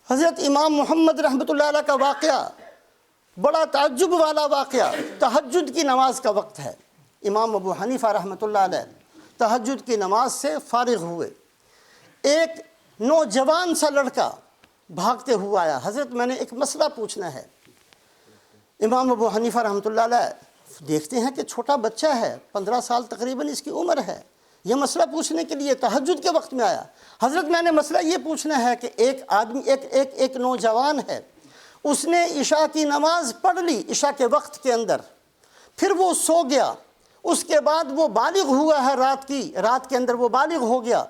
حضرت امام محمد رحمۃ اللہ علیہ کا واقعہ بڑا تعجب والا واقعہ، تہجد کی نماز کا وقت ہے، امام ابو حنیفہ رحمۃ اللہ علیہ تہجد کی نماز سے فارغ ہوئے، ایک نوجوان سا لڑکا بھاگتے ہوا آیا، حضرت میں نے ایک مسئلہ پوچھنا ہے۔ امام ابو حنیفہ رحمۃ اللہ علیہ دیکھتے ہیں کہ چھوٹا بچہ ہے، 15 سال تقریباً اس کی عمر ہے، یہ مسئلہ پوچھنے کے لیے تہجد کے وقت میں آیا۔ حضرت میں نے مسئلہ یہ پوچھنا ہے کہ ایک آدمی ایک نوجوان ہے، اس نے عشاء کی نماز پڑھ لی عشاء کے وقت کے اندر، پھر وہ سو گیا، اس کے بعد وہ بالغ ہوا ہے، رات کے اندر وہ بالغ ہو گیا،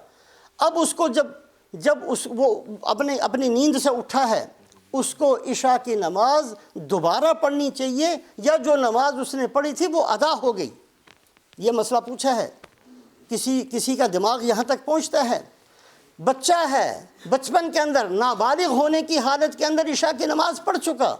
اب اس کو جب وہ اپنی نیند سے اٹھا ہے، اس کو عشاء کی نماز دوبارہ پڑھنی چاہیے یا جو نماز اس نے پڑھی تھی وہ ادا ہو گئی؟ یہ مسئلہ پوچھا ہے۔ کسی کا دماغ یہاں تک پہنچتا ہے، بچہ ہے، بچپن کے اندر نابالغ ہونے کی حالت کے اندر عشاء کی نماز پڑھ چکا،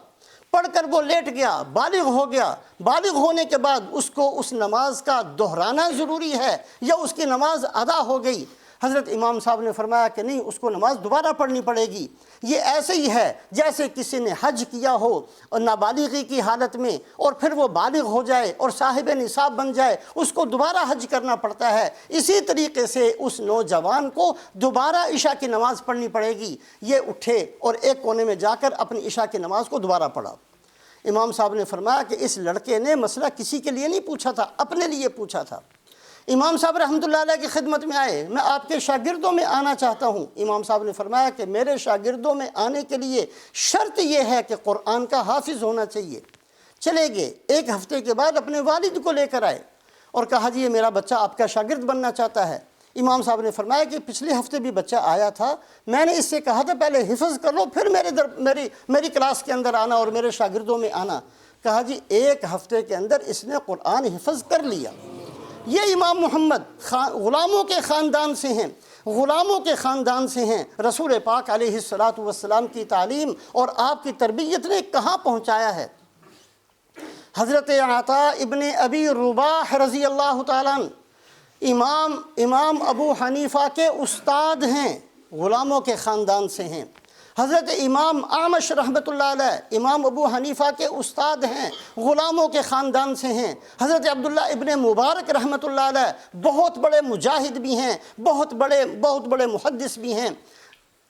پڑھ کر وہ لیٹ گیا، بالغ ہو گیا، بالغ ہونے کے بعد اس کو اس نماز کا دہرانا ضروری ہے یا اس کی نماز ادا ہو گئی؟ حضرت امام صاحب نے فرمایا کہ نہیں، اس کو نماز دوبارہ پڑھنی پڑے گی۔ یہ ایسے ہی ہے جیسے کسی نے حج کیا ہو اور نابالغی کی حالت میں، اور پھر وہ بالغ ہو جائے اور صاحب نصاب بن جائے، اس کو دوبارہ حج کرنا پڑتا ہے، اسی طریقے سے اس نوجوان کو دوبارہ عشاء کی نماز پڑھنی پڑے گی۔ یہ اٹھے اور ایک کونے میں جا کر اپنی عشاء کی نماز کو دوبارہ پڑھا۔ امام صاحب نے فرمایا کہ اس لڑکے نے مسئلہ کسی کے لیے نہیں پوچھا تھا، اپنے لیے پوچھا تھا۔ امام صاحب رحمۃ اللہ علیہ کی خدمت میں آئے، میں آپ کے شاگردوں میں آنا چاہتا ہوں۔ امام صاحب نے فرمایا کہ میرے شاگردوں میں آنے کے لیے شرط یہ ہے کہ قرآن کا حافظ ہونا چاہیے۔ چلے گئے، ایک ہفتے کے بعد اپنے والد کو لے کر آئے اور کہا جی یہ میرا بچہ آپ کا شاگرد بننا چاہتا ہے۔ امام صاحب نے فرمایا کہ پچھلے ہفتے بھی بچہ آیا تھا، میں نے اس سے کہا تھا پہلے حفظ کر لو پھر میری کلاس کے اندر آنا اور میرے شاگردوں میں آنا۔ کہا جی ایک ہفتے کے اندر اس نے قرآن حفظ کر لیا۔ یہ امام محمد غلاموں کے خاندان سے ہیں، غلاموں کے خاندان سے ہیں۔ رسول پاک علیہ الصلاۃ والسلام کی تعلیم اور آپ کی تربیت نے کہاں پہنچایا ہے۔ حضرت عطاء ابن ابی رباح رضی اللہ تعالیٰ امام ابو حنیفہ کے استاد ہیں، غلاموں کے خاندان سے ہیں۔ حضرت امام اعمش رحمۃ اللہ علیہ امام ابو حنیفہ کے استاد ہیں، غلاموں کے خاندان سے ہیں۔ حضرت عبداللہ ابن مبارک رحمۃ اللہ علیہ بہت بڑے مجاہد بھی ہیں، بہت بڑے محدث بھی ہیں،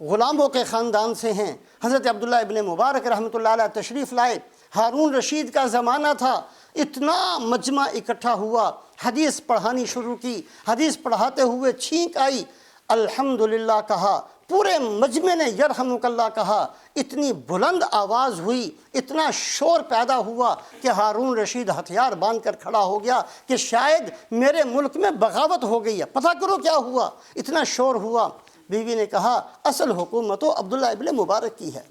غلاموں کے خاندان سے ہیں۔ حضرت عبداللہ ابن مبارک رحمۃ اللہ علیہ تشریف لائے، ہارون رشید کا زمانہ تھا، اتنا مجمع اکٹھا ہوا، حدیث پڑھانی شروع کی، حدیث پڑھاتے ہوئے چھینک آئی، الحمدللہ کہا، پورے مجمع نے یرحمک اللہ کہا، اتنی بلند آواز ہوئی، اتنا شور پیدا ہوا کہ ہارون رشید ہتھیار باندھ کر کھڑا ہو گیا کہ شاید میرے ملک میں بغاوت ہو گئی ہے، پتہ کرو کیا ہوا، اتنا شور ہوا۔ بیوی نے کہا اصل حکومت تو عبداللہ ابن مبارک کی ہے۔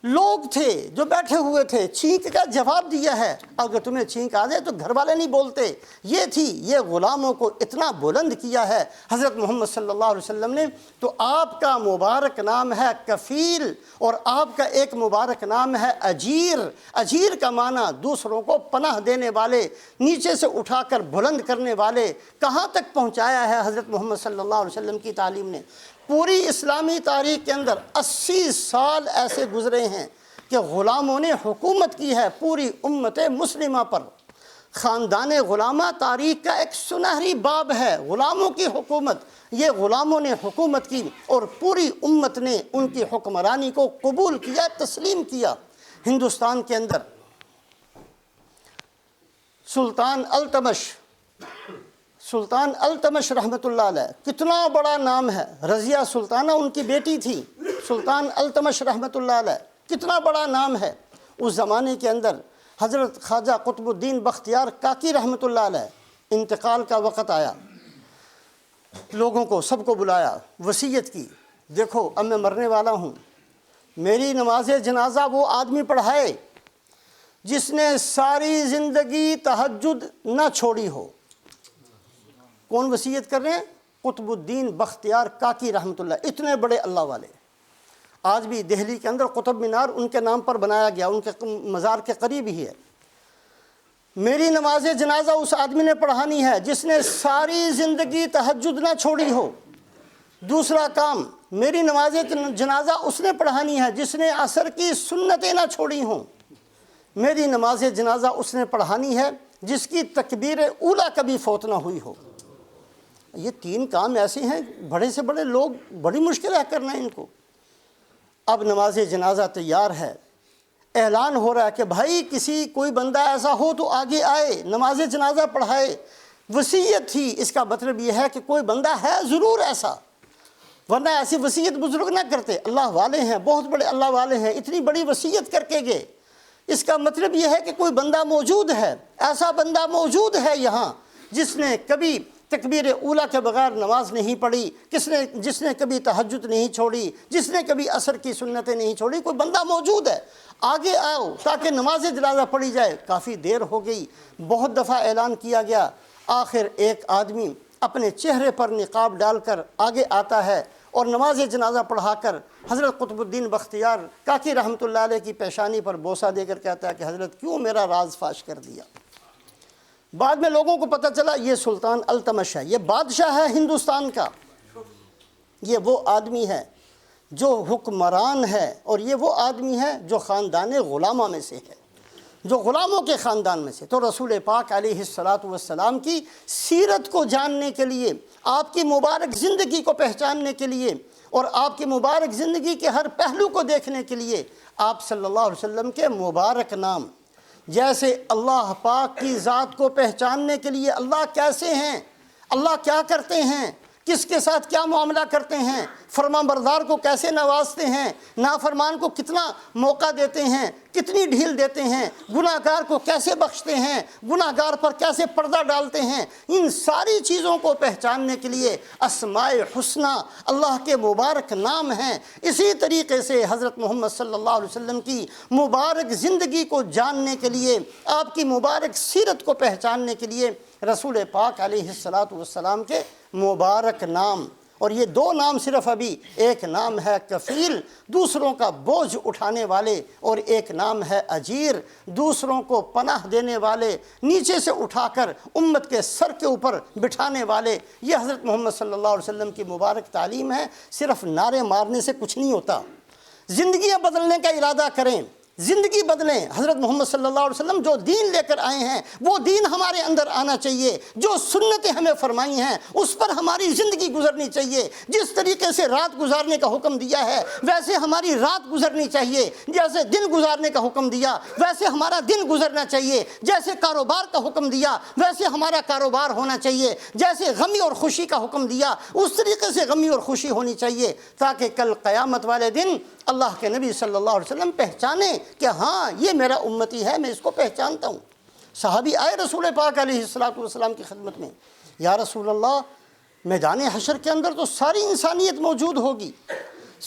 لوگ تھے جو بیٹھے ہوئے تھے، چھینک کا جواب دیا ہے، اگر تمہیں چھینک آ جائے تو گھر والے نہیں بولتے۔ یہ غلاموں کو اتنا بلند کیا ہے حضرت محمد صلی اللہ علیہ وسلم نے۔ تو آپ کا مبارک نام ہے کفیل اور آپ کا ایک مبارک نام ہے اجیر۔ اجیر کا معنی دوسروں کو پناہ دینے والے، نیچے سے اٹھا کر بلند کرنے والے۔ کہاں تک پہنچایا ہے حضرت محمد صلی اللہ علیہ وسلم کی تعلیم نے؟ پوری اسلامی تاریخ کے اندر 80 سال ایسے گزرے ہیں کہ غلاموں نے حکومت کی ہے پوری امت مسلمہ پر۔ خاندان غلامہ تاریخ کا ایک سنہری باب ہے، غلاموں کی حکومت۔ یہ غلاموں نے حکومت کی اور پوری امت نے ان کی حکمرانی کو قبول کیا، تسلیم کیا۔ ہندوستان کے اندر سلطان التمش رحمۃ اللہ علیہ، کتنا بڑا نام ہے، رضیہ سلطانہ ان کی بیٹی تھی، سلطان التمش رحمۃ اللہ علیہ، کتنا بڑا نام ہے۔ اس زمانے کے اندر حضرت خواجہ قطب الدین بختیار کاکی رحمۃ اللہ علیہ انتقال کا وقت آیا، لوگوں کو سب کو بلایا، وصیت کی، دیکھو اب میں مرنے والا ہوں، میری نماز جنازہ وہ آدمی پڑھائے جس نے ساری زندگی تہجد نہ چھوڑی ہو۔ کون وصیت کر رہے ہیں؟ قطب الدین بختیار کاکی رحمۃ اللہ، اتنے بڑے اللہ والے۔ آج بھی دہلی کے اندر قطب مینار ان کے نام پر بنایا گیا، ان کے مزار کے قریب ہی ہے۔ میری نماز جنازہ اس آدمی نے پڑھانی ہے جس نے ساری زندگی تہجد نہ چھوڑی ہو۔ دوسرا کام، میری نماز جنازہ اس نے پڑھانی ہے جس نے عصر کی سنتیں نہ چھوڑی ہوں، میری نماز جنازہ اس نے پڑھانی ہے جس کی تکبیر اولیٰ کبھی فوت نہ ہوئی ہو۔ یہ 3 کام ایسے ہیں بڑے سے بڑے لوگ بڑی مشکل ہے کرنا ان کو۔ اب نماز جنازہ تیار ہے، اعلان ہو رہا ہے کہ بھائی کوئی بندہ ایسا ہو تو آگے آئے نماز جنازہ پڑھائے۔ وصیت تھی، اس کا مطلب یہ ہے کہ کوئی بندہ ہے ضرور ایسا، ورنہ ایسی وصیت بزرگ نہ کرتے۔ اللہ والے ہیں، بہت بڑے اللہ والے ہیں، اتنی بڑی وصیت کر کے گئے۔ اس کا مطلب یہ ہے کہ کوئی بندہ موجود ہے، ایسا بندہ موجود ہے یہاں جس نے کبھی تکبیر اولیٰ کے بغیر نماز نہیں پڑھی، جس نے کبھی تہجد نہیں چھوڑی، جس نے کبھی عصر کی سنتیں نہیں چھوڑی۔ کوئی بندہ موجود ہے، آگے آؤ تاکہ نماز جنازہ پڑھی جائے۔ کافی دیر ہو گئی، بہت دفعہ اعلان کیا گیا، آخر ایک آدمی اپنے چہرے پر نقاب ڈال کر آگے آتا ہے اور نماز جنازہ پڑھا کر حضرت قطب الدین بختیار کاکی رحمۃ اللہ علیہ کی پیشانی پر بوسہ دے کر کہتا ہے کہ حضرت کیوں میرا راز فاش کر دیا۔ بعد میں لوگوں کو پتہ چلا یہ سلطان التمش ہے، یہ بادشاہ ہے ہندوستان کا، یہ وہ آدمی ہے جو حکمران ہے، اور یہ وہ آدمی ہے جو خاندان غلامہ میں سے ہے، جو غلاموں کے خاندان میں سے۔ تو رسول پاک علیہ السلام کی سیرت کو جاننے کے لیے، آپ کی مبارک زندگی کو پہچاننے کے لیے، اور آپ کی مبارک زندگی کے ہر پہلو کو دیکھنے کے لیے آپ صلی اللہ علیہ وسلم کے مبارک نام، جیسے اللہ پاک کی ذات کو پہچاننے کے لیے اللہ کیسے ہیں، اللہ کیا کرتے ہیں، کس کے ساتھ کیا معاملہ کرتے ہیں، فرمان بردار کو کیسے نوازتے ہیں، نافرمان کو کتنا موقع دیتے ہیں، کتنی ڈھیل دیتے ہیں، گناہ گار کو کیسے بخشتے ہیں، گناہ گار پر کیسے پردہ ڈالتے ہیں، ان ساری چیزوں کو پہچاننے کے لیے اسماء الحسنی اللہ کے مبارک نام ہیں۔ اسی طریقے سے حضرت محمد صلی اللہ علیہ وسلم کی مبارک زندگی کو جاننے کے لیے، آپ کی مبارک سیرت کو پہچاننے کے لیے رسول پاک علیہ السلام کے مبارک نام، اور یہ 2 نام صرف ابھی، ایک نام ہے کفیل، دوسروں کا بوجھ اٹھانے والے، اور ایک نام ہے اجیر، دوسروں کو پناہ دینے والے، نیچے سے اٹھا کر امت کے سر کے اوپر بٹھانے والے۔ یہ حضرت محمد صلی اللہ علیہ وسلم کی مبارک تعلیم ہے۔ صرف نعرے مارنے سے کچھ نہیں ہوتا، زندگیاں بدلنے کا ارادہ کریں، زندگی بدلیں۔ حضرت محمد صلی اللہ علیہ وسلم جو دین لے کر آئے ہیں وہ دین ہمارے اندر آنا چاہیے، جو سنتیں ہمیں فرمائی ہیں اس پر ہماری زندگی گزرنی چاہیے۔ جس طریقے سے رات گزارنے کا حکم دیا ہے ویسے ہماری رات گزرنی چاہیے، جیسے دن گزارنے کا حکم دیا ویسے ہمارا دن گزرنا چاہیے، جیسے کاروبار کا حکم دیا ویسے ہمارا کاروبار ہونا چاہیے، جیسے غمی اور خوشی کا حکم دیا اس طریقے سے غمی اور خوشی ہونی چاہیے، تاکہ کل قیامت والے دن اللہ کے نبی صلی اللہ علیہ وسلم پہچانے کہ ہاں یہ میرا امتی ہے، میں اس کو پہچانتا ہوں۔ صحابی آئے رسول پاک علیہ السلام کی خدمت میں، یا رسول اللہ میدان حشر کے اندر تو ساری انسانیت موجود ہوگی،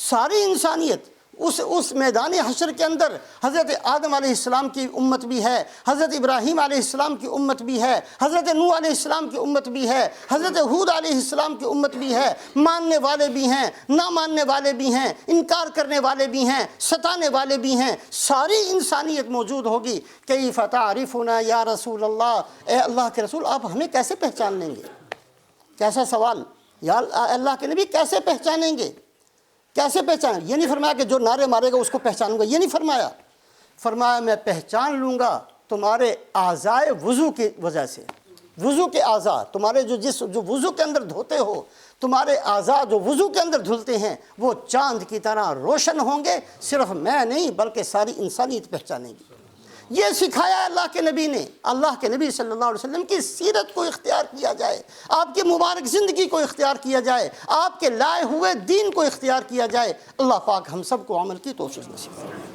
ساری انسانیت، اس میدان حشر کے اندر حضرت آدم علیہ السلام کی امت بھی ہے، حضرت ابراہیم علیہ السلام کی امت بھی ہے، حضرت نوح علیہ السلام کی امت بھی ہے، حضرت ہود علیہ السلام کی امت بھی ہے، ماننے والے بھی ہیں، نہ ماننے والے بھی ہیں، انکار کرنے والے بھی ہیں، ستانے والے بھی ہیں، ساری انسانیت موجود ہوگی۔ کیف تعرفنا یا رسول اللہ، اے اللہ کے رسول آپ ہمیں کیسے پہچان لیں گے؟ کیسا سوال، یا اللہ کے نبی کیسے پہچانیں گے؟ کیسے پہچان؟ یہ نہیں فرمایا کہ جو نعرے مارے گا اس کو پہچانوں گا، یہ نہیں فرمایا، فرمایا میں پہچان لوں گا تمہارے اعضائے وضو کی وجہ سے، وضو کے اعضاء تمہارے جو وضو کے اندر دھوتے ہو، تمہارے اعضاء جو وضو کے اندر دھلتے ہیں وہ چاند کی طرح روشن ہوں گے، صرف میں نہیں بلکہ ساری انسانیت پہچانے گی۔ یہ سکھایا اللہ کے نبی نے۔ اللہ کے نبی صلی اللہ علیہ وسلم کی سیرت کو اختیار کیا جائے، آپ کی مبارک زندگی کو اختیار کیا جائے، آپ کے لائے ہوئے دین کو اختیار کیا جائے۔ اللہ پاک ہم سب کو عمل کی توفیق نصیب فرمائے۔